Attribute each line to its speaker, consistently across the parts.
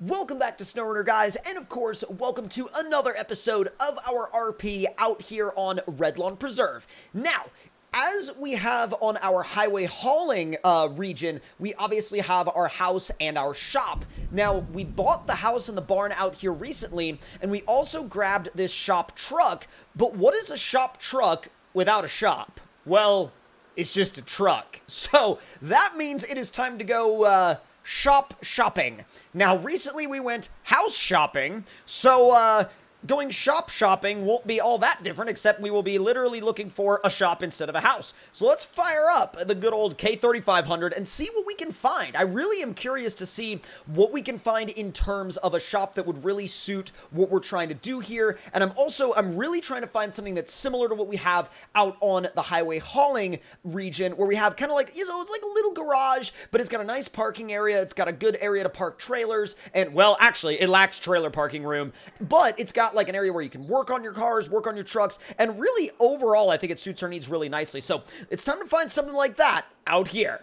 Speaker 1: Welcome back to SnowRunner, guys, and of course, welcome to another episode of our RP out here on Redlawn Preserve. Now, as we have on our highway hauling region, we obviously have our house and our shop. Now, we bought the house and the barn out here recently, and we also grabbed this shop truck, but what is a shop truck without a shop? Well, it's just a truck. So, that means it is time to go, shopping. Now, recently we went house shopping, so, going shop shopping won't be all that different, except we will be literally looking for a shop instead of a house. So let's fire up the good old K3500 and see what we can find. I really am curious to see what we can find in terms of a shop that would really suit what we're trying to do here. And I'm really trying to find something that's similar to what we have out on the highway hauling region, where we have kind of like, you know, it's like a little garage, but it's got a nice parking area. It's got a good area to park trailers. And, well, actually, it lacks trailer parking room, but it's got like an area where you can work on your cars, work on your trucks, and really overall I think it suits our needs really nicely. So it's time to find something like that out here.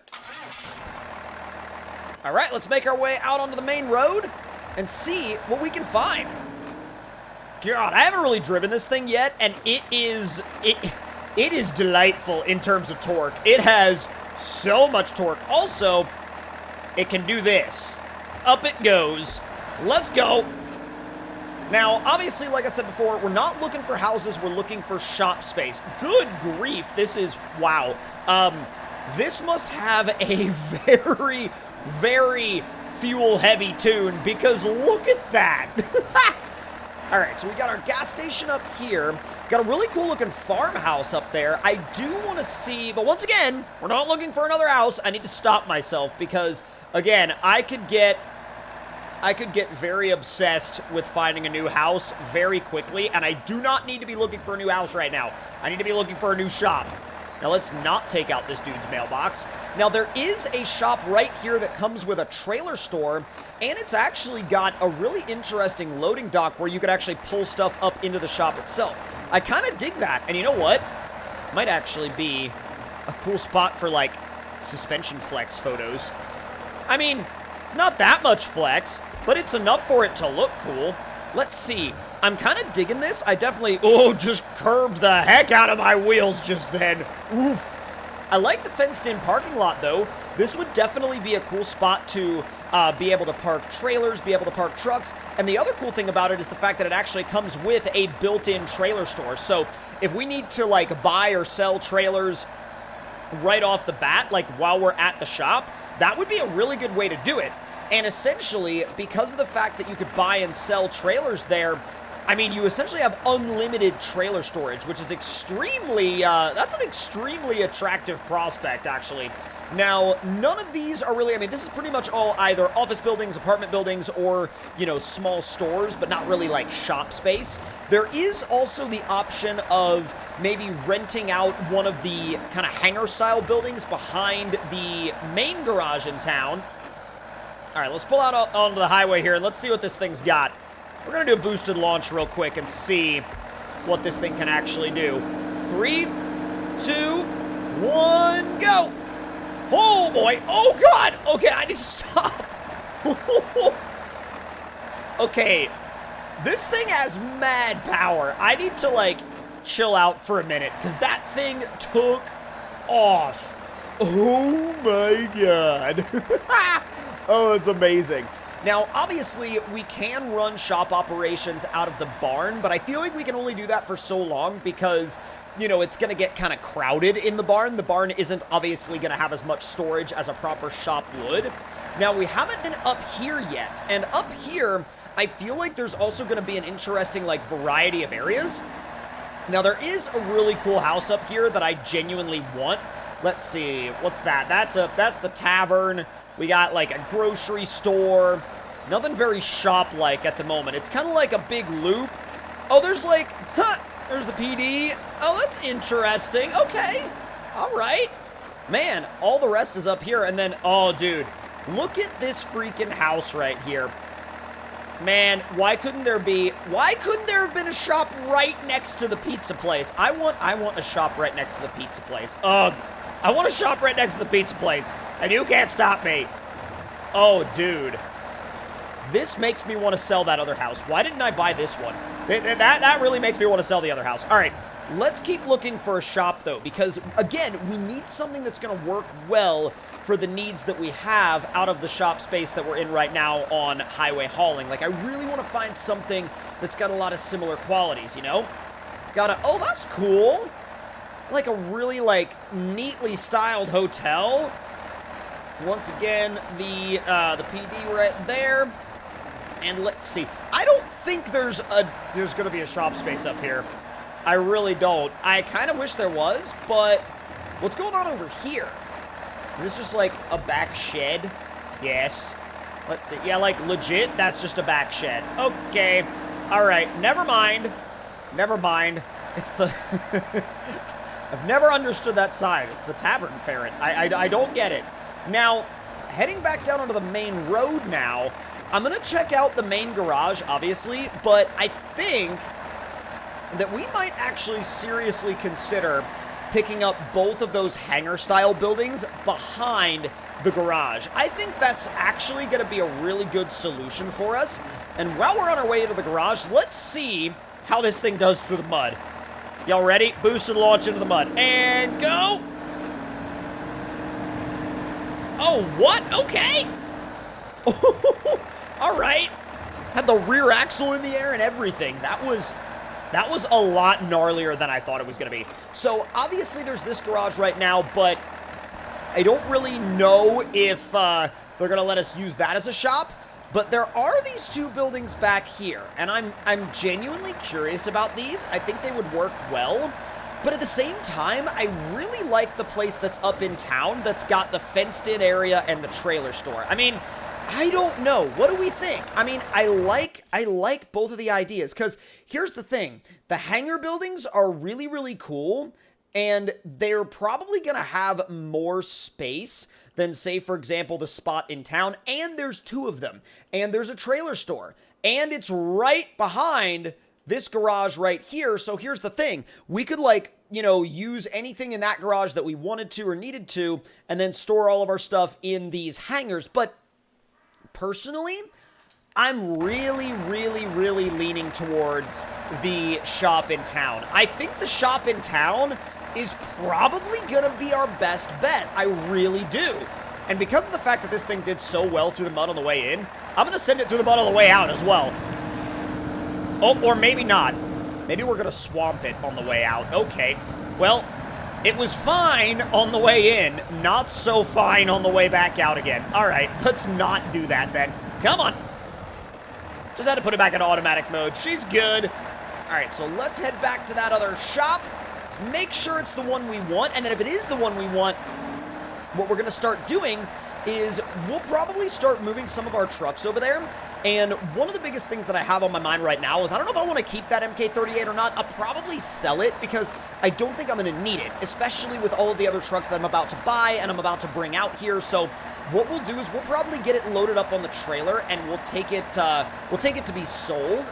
Speaker 1: All right, let's make our way out onto the main road and see what we can find. God, I haven't really driven this thing yet, and it is delightful in terms of torque. It has so much torque. Also, it can do this. Up it goes. Let's go. Now, obviously, like I said before, we're not looking for houses, we're looking for shop space. Good grief, this is, wow. This must have a very, very fuel-heavy tune, because look at that. All right, so we got our gas station up here. Got a really cool-looking farmhouse up there. I do want to see, but once again, we're not looking for another house. I need to stop myself, because, again, I could get very obsessed with finding a new house very quickly, and I do not need to be looking for a new house right now. I need to be looking for a new shop. Now, let's not take out this dude's mailbox. Now, there is a shop right here that comes with a trailer store, and it's actually got a really interesting loading dock where you could actually pull stuff up into the shop itself. I kind of dig that, and you know what? Might actually be a cool spot for, like, suspension flex photos. I mean, it's not that much flex, but it's enough for it to look cool. Let's see. I'm kind of digging this. I definitely, just curbed the heck out of my wheels just then. Oof. I like the fenced-in parking lot, though. This would definitely be a cool spot to be able to park trailers, be able to park trucks. And the other cool thing about it is the fact that it actually comes with a built-in trailer store. So if we need to, like, buy or sell trailers right off the bat, like while we're at the shop, that would be a really good way to do it. And essentially, because of the fact that you could buy and sell trailers there, I mean, you essentially have unlimited trailer storage, which is extremely, that's an extremely attractive prospect, actually. Now, none of these are really, I mean, this is pretty much all either office buildings, apartment buildings, or, you know, small stores, but not really like shop space. There is also the option of maybe renting out one of the kind of hangar-style buildings behind the main garage in town. All right, let's pull out onto the highway here, and let's see what this thing's got. We're going to do a boosted launch real quick and see what this thing can actually do. 3, 2, 1, go! Oh, boy. Oh, God! Okay, I need to stop. Okay, this thing has mad power. I need to, like, chill out for a minute, because that thing took off. Oh, my God. Oh, it's amazing. Now, obviously, we can run shop operations out of the barn, but I feel like we can only do that for so long because, you know, it's going to get kind of crowded in the barn. The barn isn't obviously going to have as much storage as a proper shop would. Now, we haven't been up here yet, and up here, I feel like there's also going to be an interesting, like, variety of areas. Now, there is a really cool house up here that I genuinely want. Let's see, what's that? That's the tavern. We got, like, a grocery store. Nothing very shop-like at the moment. It's kind of like a big loop. Oh, there's, like, there's the PD. Oh, that's interesting. Okay. All right. Man, all the rest is up here. And then, oh, dude, look at this freaking house right here. Man, why couldn't there have been a shop right next to the pizza place? I want a shop right next to the pizza place. Ugh. I want a shop right next to the pizza place, and you can't stop me. Oh, dude. this makes me want to sell that other house. Why didn't I buy this one? That really makes me want to sell the other house. All right, let's keep looking for a shop, though, because, again, we need something that's going to work well for the needs that we have out of the shop space that we're in right now on highway hauling. Like, I really want to find something that's got a lot of similar qualities, you know? Oh, that's cool. Like a really, like, neatly styled hotel. Once again, the PD right there. And let's see. I don't think there's going to be a shop space up here. I really don't. I kind of wish there was, but what's going on over here? Is this just like a back shed? Yes. Let's see. Yeah, like legit, that's just a back shed. Okay. All right. Never mind. Never mind. It's the... I've never understood that sign. It's the tavern ferret. I don't get it. Now, heading back down onto the main road now, I'm going to check out the main garage, obviously, but I think that we might actually seriously consider picking up both of those hangar-style buildings behind the garage. I think that's actually going to be a really good solution for us. And while we're on our way into the garage, let's see how this thing does through the mud. Y'all ready? Boost and launch into the mud. And go! Oh, what? Okay. All right. Had the rear axle in the air and everything. That was a lot gnarlier than I thought it was going to be. So, obviously, there's this garage right now, but I don't really know if they're going to let us use that as a shop. But there are these two buildings back here, and I'm genuinely curious about these. I think they would work well. But at the same time, I really like the place that's up in town that's got the fenced-in area and the trailer store. I mean, I don't know. What do we think? I mean, I like both of the ideas, because here's the thing. The hangar buildings are really, really cool, and they're probably going to have more space than, say, for example, the spot in town, and there's two of them, and there's a trailer store, and it's right behind this garage right here. So here's the thing. We could, like, you know, use anything in that garage that we wanted to or needed to, and then store all of our stuff in these hangars. But personally, I'm really, really, really leaning towards the shop in town. I think the shop in town is probably gonna be our best bet. I really do. And because of the fact that this thing did so well through the mud on the way in, I'm gonna send it through the mud on the way out as well. Oh, or maybe not. Maybe we're gonna swamp it on the way out. Okay. Well, it was fine on the way in, not so fine on the way back out again. All right, let's not do that then. Come on. Just had to put it back in automatic mode. She's good. All right, so let's head back to that other shop. Make sure it's the one we want, and then if it is the one we want, what we're going to start doing is we'll probably start moving some of our trucks over there. And one of the biggest things that I have on my mind right now is I don't know if I want to keep that MK38 or not. I'll probably sell it because I don't think I'm going to need it, especially with all of the other trucks that I'm about to buy and I'm about to bring out here. So what we'll do is we'll probably get it loaded up on the trailer and we'll take it to be sold.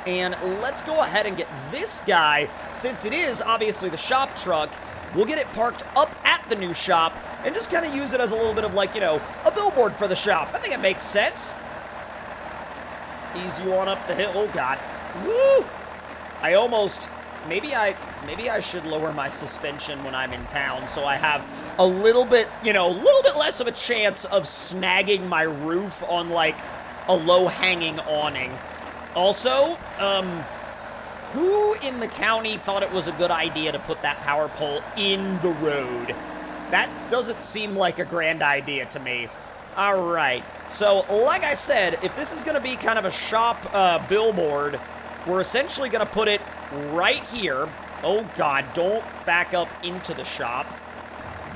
Speaker 1: And let's go ahead and get this guy, since it is obviously the shop truck, we'll get it parked up at the new shop and just kind of use it as a little bit of, like, you know, a billboard for the shop. I think it makes sense. Let's ease you on up the hill. Oh, God. Woo! I almost... Maybe I should lower my suspension when I'm in town so I have a little bit, you know, a little bit less of a chance of snagging my roof on, like, a low-hanging awning. Also, who in the county thought it was a good idea to put that power pole in the road? That doesn't seem like a grand idea to me. All right. So, like I said, if this is going to be kind of a shop billboard, we're essentially going to put it right here. Oh, God, don't back up into the shop.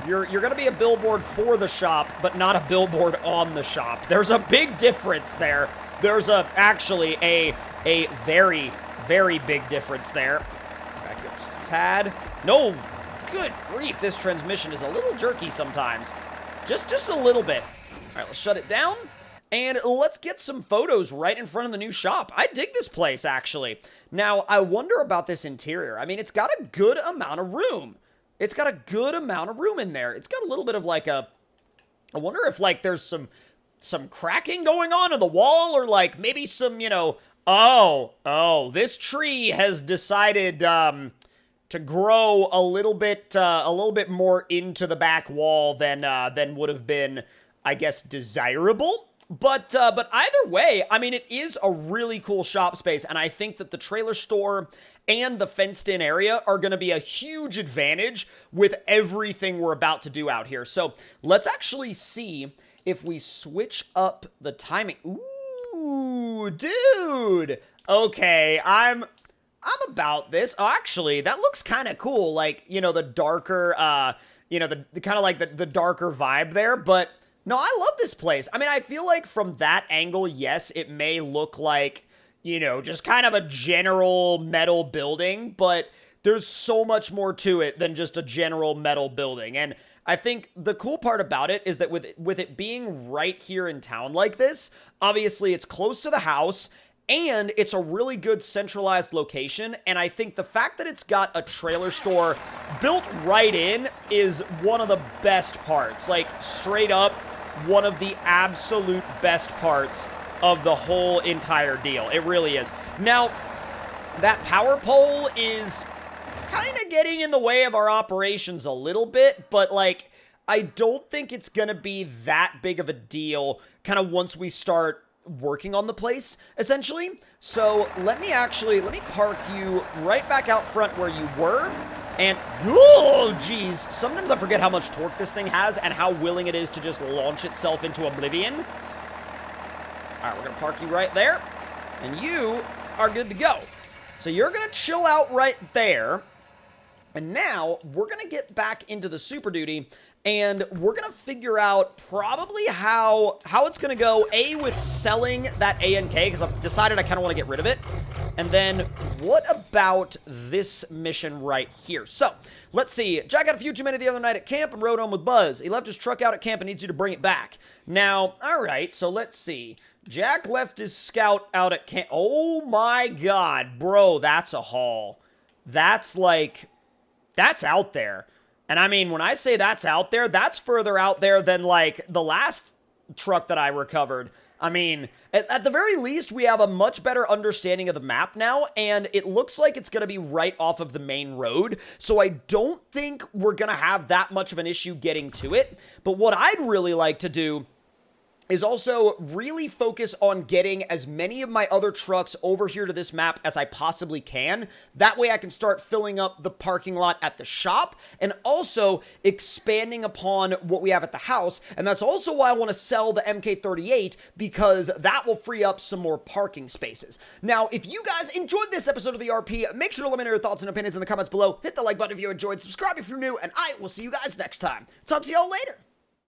Speaker 1: You're going to be a billboard for the shop, but not a billboard on the shop. There's a big difference there. There's actually a very, very big difference there. Back up just a tad. No, good grief, this transmission is a little jerky sometimes. Just a little bit. All right, let's shut it down. And let's get some photos right in front of the new shop. I dig this place, actually. Now, I wonder about this interior. I mean, it's got a good amount of room. It's got a good amount of room in there. It's got a little bit of like a... I wonder if, like, there's some some cracking going on in the wall, or like maybe some, oh, this tree has decided to grow a little bit more into the back wall than would have been, I guess, desirable. But either way, I mean, it is a really cool shop space, and I think that the trailer store and the fenced-in area are going to be a huge advantage with everything we're about to do out here. So let's actually see if we switch up the timing. Ooh, dude. Okay, I'm about this. Oh, actually, that looks kind of cool. Like, the darker, the kind of like the darker vibe there, but no, I love this place. I mean, I feel like from that angle, yes, it may look like, just kind of a general metal building, but there's so much more to it than just a general metal building. And I think the cool part about it is that with it being right here in town like this, obviously it's close to the house, and it's a really good centralized location, and I think the fact that it's got a trailer store built right in is one of the best parts. Like, straight up, one of the absolute best parts of the whole entire deal. It really is. Now, that power pole is kind of getting in the way of our operations a little bit, but, like, I don't think it's gonna be that big of a deal kind of once we start working on the place, essentially. So let me park you right back out front where you were. And, oh, geez, sometimes I forget how much torque this thing has and how willing it is to just launch itself into oblivion. All right, we're gonna park you right there, and you are good to go. So you're gonna chill out right there, and now we're gonna get back into the Super Duty, and we're gonna figure out probably how it's gonna go, A, with selling that ANK, because I've decided I kind of want to get rid of it, and then what about this mission right here? So, let's see. Jack had a few too many the other night at camp and rode home with Buzz. He left his truck out at camp and needs you to bring it back. Now, alright, so let's see. Jack left his scout out at camp. Oh my god, bro, that's a haul. That's out there. And I mean, when I say that's out there, that's further out there than, like, the last truck that I recovered. I mean, at the very least, we have a much better understanding of the map now, and it looks like it's going to be right off of the main road, so I don't think we're going to have that much of an issue getting to it. But what I'd really like to do is also really focus on getting as many of my other trucks over here to this map as I possibly can. That way I can start filling up the parking lot at the shop and also expanding upon what we have at the house. And that's also why I want to sell the MK38, because that will free up some more parking spaces. Now, if you guys enjoyed this episode of the RP, make sure to let me know your thoughts and opinions in the comments below. Hit the like button if you enjoyed, subscribe if you're new, and I will see you guys next time. Talk to y'all later.